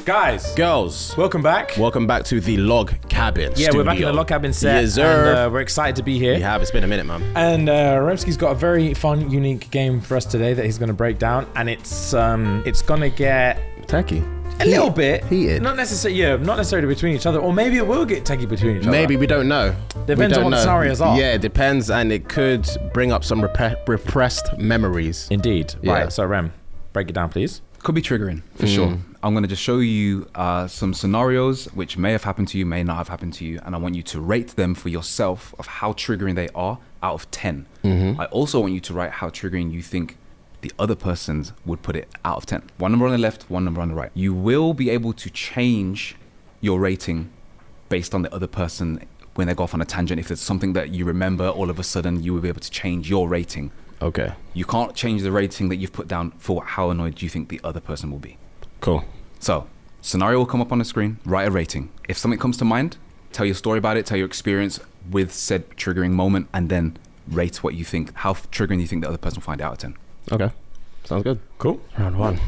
Guys, girls, welcome back to the log cabin studio. We're back in the log cabin set. Yes, sir. And, we're excited to be here. We have. It's been a minute, man. And Remski's got a very fun, unique game for us today that he's going to break down, and it's going to get techie. A little bit heated. Not necessarily between each other, or maybe it will get techie between each other. Maybe, we don't know. Depends on what the scenarios are. Yeah, it depends, and it could bring up some repressed memories. Indeed. Yeah. Right. So Rem, break it down, please. Could be triggering, for sure. I'm going to just show you some scenarios which may have happened to you, may not have happened to you, and I want you to rate them for yourself of how triggering they are out of 10. I also want you to write how triggering you think the other persons would put it out of 10. One number on the left, one number on the right. You will be able to change your rating based on the other person when they go off on a tangent. If it's something that you remember, all of a sudden you will be able to change your rating. Okay. You can't change the rating that you've put down for how annoyed you think the other person will be. Cool. So, scenario will come up on the screen, write a rating. If something comes to mind, tell your story about it, tell your experience with said triggering moment, and then rate what you think, how triggering you think the other person will find it out of 10. Okay. Sounds good. Cool. Round one.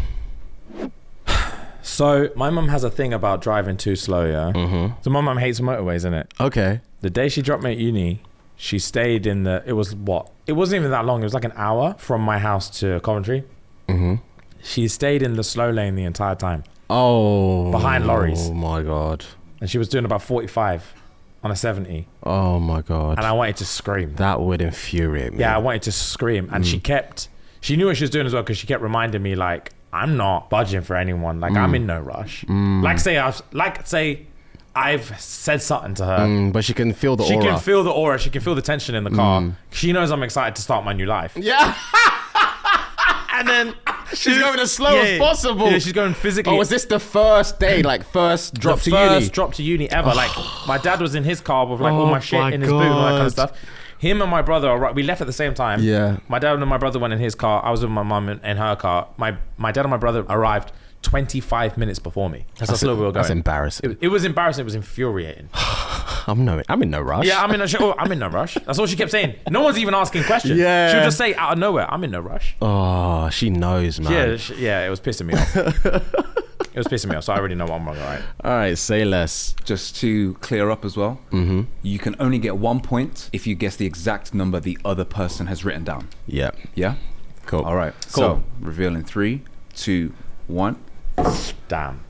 So, my mum has a thing about driving too slow, yeah? So, my mum hates motorways, innit? Okay. The day she dropped me at uni, she stayed in the, it wasn't even that long. It was like an hour from my house to Coventry. She stayed in the slow lane the entire time. Oh. Behind lorries. Oh my God. And she was doing about 45 on a 70. Oh my God. And I wanted to scream. That would infuriate me. Yeah, I wanted to scream. And she knew what she was doing as well, because she kept reminding me, like, I'm not budging for anyone. Like, I'm in no rush. Like, say I've said something to her. But she can feel the aura. She can feel the aura. She can feel the tension in the car. She knows I'm excited to start my new life. Yeah. And then she's going as slow as possible. Yeah, she's going physically. Oh, was this the first day, like first drop to uni? First drop to uni ever. Like, my dad was in his car with like all my shit in his boot and all that kind of stuff. Him and my brother, we left at the same time. Yeah. My dad and my brother went in his car. I was with my mum in her car. My dad and my brother arrived 25 minutes before me. That's how slow we were going. That's embarrassing. It was embarrassing. It was infuriating. I'm in no rush. Yeah, I'm in no rush. That's all she kept saying. No one's even asking questions. Yeah. She would just say out of nowhere, I'm in no rush. Oh, she knows, man. Yeah, it was pissing me off. It was pissing me off, so I already know what I'm wrong, right? All right, say less. Just to clear up as well, you can only get 1 point if you guess the exact number the other person has written down. Yeah. Yeah? Cool. All right. Cool. So, reveal in 3, 2, 1. Damn.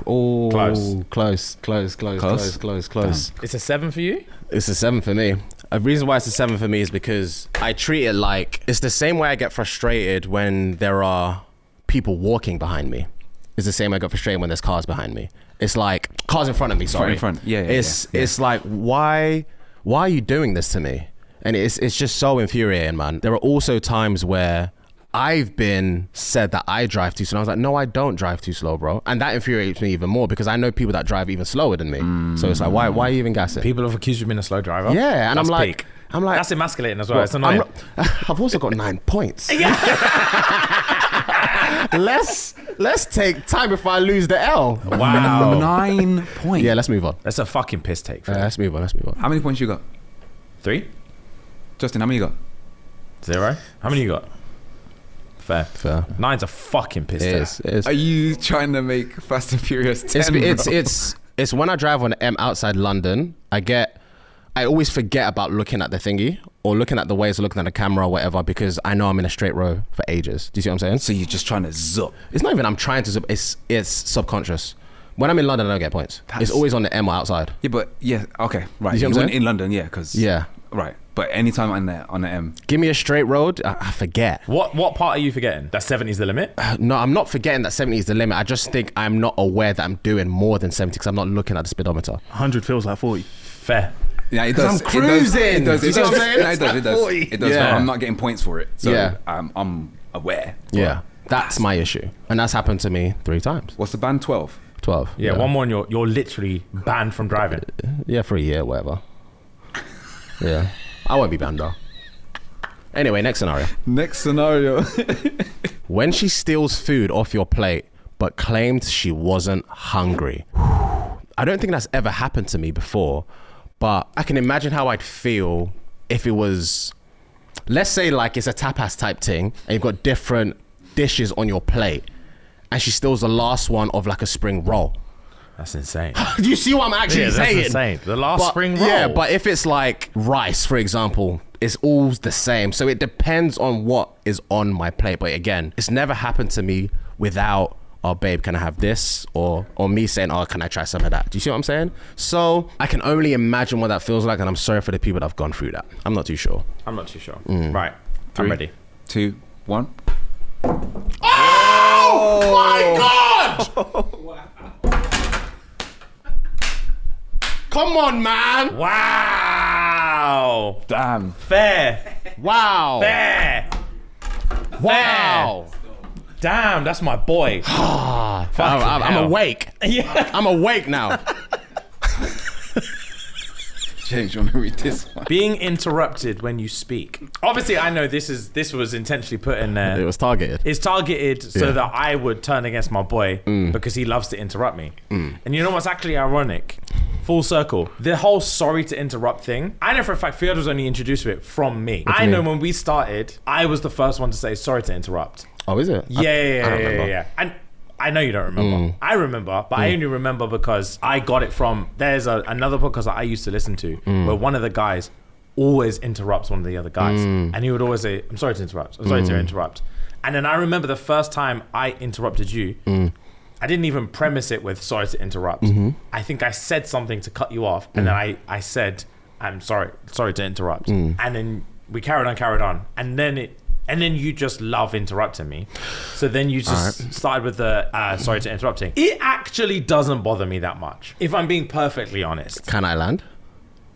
Oh, Close. Close. It's a 7 for you? It's a 7 for me. A reason why it's a 7 for me is because I treat it like it's the same way I get frustrated when there are people walking behind me. It's the same way I get frustrated when there's cars behind me. It's like cars in front of me. Sorry, in front. Yeah. It's like why are you doing this to me? And it's just so infuriating, man. There are also times where I've been said that I drive too slow. I was like, no, I don't drive too slow, bro. And that infuriates me even more because I know people that drive even slower than me. So it's like, why are you even gassing? People have accused you of being a slow driver. Yeah, and That's I'm like, peak. That's emasculating as well. It's annoying. I've also got 9 points. Let's take time before I lose the L. Wow. 9 points. Yeah, let's move on. That's a fucking piss take. Let's move on. How many points you got? 3? Justin, how many you got? 0? How many you got? Fair. 9's a fucking piss take. It is. Are you trying to make Fast and Furious 10, It's when I drive on the M outside London, I always forget about looking at the thingy or looking at the ways or looking at the camera or whatever because I know I'm in a straight row for ages. Do you see what I'm saying? So you're just trying to zup. It's not even I'm trying to zup. It's subconscious. When I'm in London, I don't get points. It's always on the M or outside. Yeah, but okay, right. You see what I'm saying? In London, yeah, because right. But anytime on the M, give me a straight road, I forget. What part are you forgetting? That 70 is the limit? No, I'm not forgetting that 70 is the limit. I just think I'm not aware that I'm doing more than 70 because I'm not looking at the speedometer. 100 feels like 40. Fair. Yeah, it does. I'm cruising. It does. It does. It does. Yeah. I'm not getting points for it. So Yeah. I'm aware. Yeah, that's my issue, and that's happened to me 3 times. What's the ban? 12. 12. Yeah, one more and you're literally banned from driving. Yeah, for a year, whatever. Yeah, I won't be banned though. Anyway, next scenario. When she steals food off your plate but claimed she wasn't hungry. I don't think that's ever happened to me before, but I can imagine how I'd feel if it was, let's say like it's a tapas type thing and you've got different dishes on your plate and she steals the last one of like a spring roll. That's insane. Do you see what I'm actually saying? That's insane. The last spring roll. Yeah, but if it's like rice, for example, it's all the same. So it depends on what is on my plate. But again, it's never happened to me without, oh babe, can I have this? Or me saying, oh, can I try some of that? Do you see what I'm saying? So I can only imagine what that feels like, and I'm sorry for the people that have gone through that. I'm not too sure. Right. I'm ready. 2, 1. Oh my God! Come on, man! Wow. Damn. Fair. Wow. Fair. Wow. Damn, that's my boy. I'm awake. Yeah. I'm awake now. James, you want to read this one? Being interrupted when you speak. Obviously, I know this was intentionally put in there. It was targeted. It's targeted so that I would turn against my boy because he loves to interrupt me. And you know what's actually ironic? Full circle. The whole sorry to interrupt thing, I know for a fact Fiona was only introduced to it from me. I know when we started, I was the first one to say sorry to interrupt. Oh, is it? Yeah. And I know you don't remember. I remember, but I only remember because I got it from, there's another podcast that I used to listen to where one of the guys always interrupts one of the other guys. And he would always say, I'm sorry to interrupt. I'm sorry to interrupt. And then I remember the first time I interrupted you, I didn't even premise it with sorry to interrupt. I think I said something to cut you off. And then I said, I'm sorry to interrupt. And then we carried on. And then you just love interrupting me. So then you just started with the sorry to interrupting. It actually doesn't bother me that much, if I'm being perfectly honest. Can I land?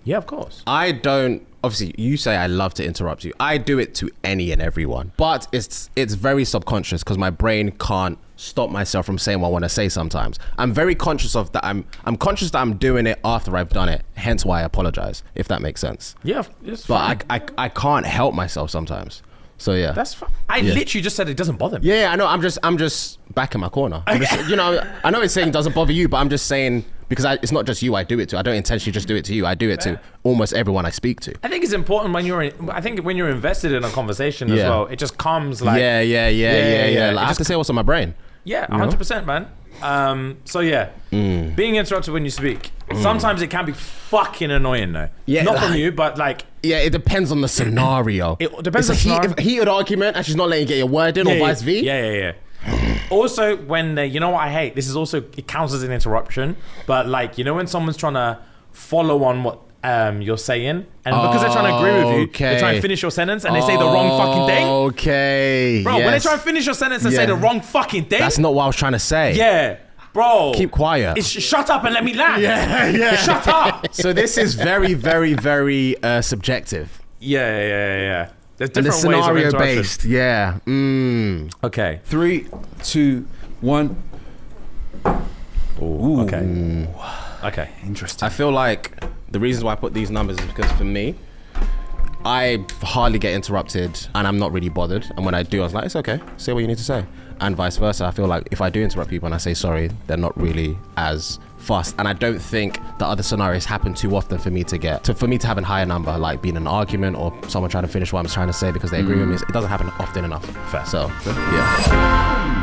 Yeah, of course. I don't, obviously you say I love to interrupt you. I do it to any and everyone. But it's very subconscious because my brain can't stop myself from saying what I want to say sometimes. I'm very conscious of that. I'm conscious that I'm doing it after I've done it. Hence why I apologize, if that makes sense. Yeah, it's fine. But I can't help myself sometimes. So yeah, that's fine. I literally just said it doesn't bother me. Yeah, I know. I'm just back in my corner. You know, I know it's saying it doesn't bother you, but I'm just saying because it's not just you I do it to. I don't intentionally just do it to you. I do it to almost everyone I speak to. I think it's important when you're invested in a conversation as well. It just comes like yeah. Like, I have to say what's on my brain. Yeah, 100%, man. So yeah, being interrupted when you speak. Sometimes it can be fucking annoying though. Yeah, not from you, but like. Yeah, it depends on the scenario. It depends on the scenario. If heated argument and she's not letting you get your word in, or vice versa. Yeah. Also, when you know what I hate. This is also, it counts as an interruption, but like, you know when someone's trying to follow on what you're saying, and because they're trying to agree with you, they try and finish your sentence and they say the wrong fucking thing. Okay. Bro, when they try and finish your sentence and say the wrong fucking thing. That's not what I was trying to say. Yeah. Bro, keep quiet. Shut up and let me land. Yeah. Shut up. So this is very, very, very subjective. Yeah. There's different and the scenario based. Yeah. Okay. 3, 2, 1. Ooh. Okay. Interesting. I feel like the reasons why I put these numbers is because for me, I hardly get interrupted and I'm not really bothered. And when I do, I was like, it's okay. Say what you need to say. And vice versa. I feel like if I do interrupt people and I say sorry, they're not really as fussed. And I don't think the other scenarios happen too often for me to have a higher number, like being an argument or someone trying to finish what I'm trying to say because they agree with me. It doesn't happen often enough. Fair. So, yeah.